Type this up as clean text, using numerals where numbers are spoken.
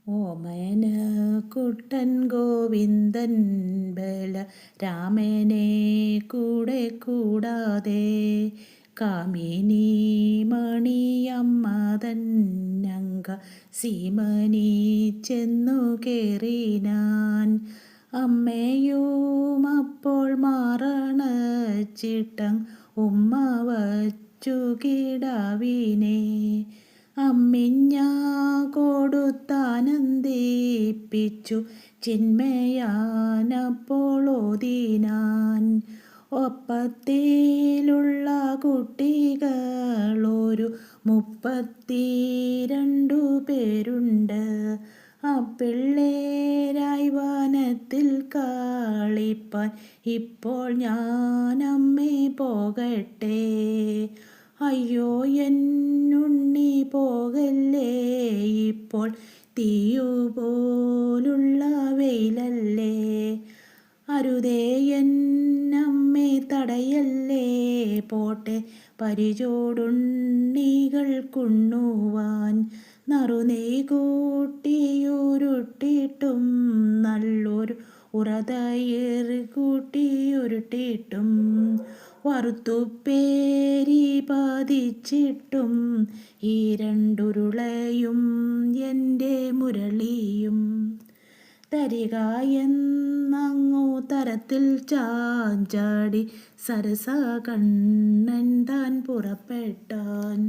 ഓമന കുട്ടൻ ഗോവിന്ദൻ ബല രാമനെ കൂടെ കൂടാതെ കാമിനി മണിയമ്മതൻ അങ്ക സീമനി ചെന്നു കേറിനാൻ. അമ്മയും അപ്പോൾ മാറണച്ചിട്ടം ഉമ്മ വച്ചു കിടാവിനെ. അമ്മിഞ്ഞ കൊടുത്താനന്ദിപ്പിച്ചു ചിന്മയാനപ്പോൾ ഓതിനാൻ. ഒപ്പത്തിലുള്ള കുട്ടികളൊരു 32 പേരുണ്ട്. പിള്ളേരായി വനത്തിൽ കളിപ്പാൻ ഇപ്പോൾ ഞാനമ്മേ പോകട്ടെ. അയ്യോ എന്നുണ്ണി പോകല്ലേ, ഇപ്പോൾ തീയുപോലുള്ള വെയിലല്ലേ. അരുതേ എന്നമ്മേ തടയല്ലേ, പോട്ടെ പരിചോടുണ്ണികൾ കുണ്ണുവാൻ. നറുനെയ് കൂട്ടിയുരുട്ടിട്ടും നല്ലൊരു ഉറതയിർ കൂട്ടിയുരുട്ടിട്ടും വറുത്തുപ്പേരി പതിച്ചിട്ടും ഈ രണ്ടുരുളയും എൻ്റെ മുരളിയും തരിക എന്നങ്ങു തരത്തിൽ ചാഞ്ചാടി സരസ കണ്ണൻ താൻ പുറപ്പെട്ടാൻ.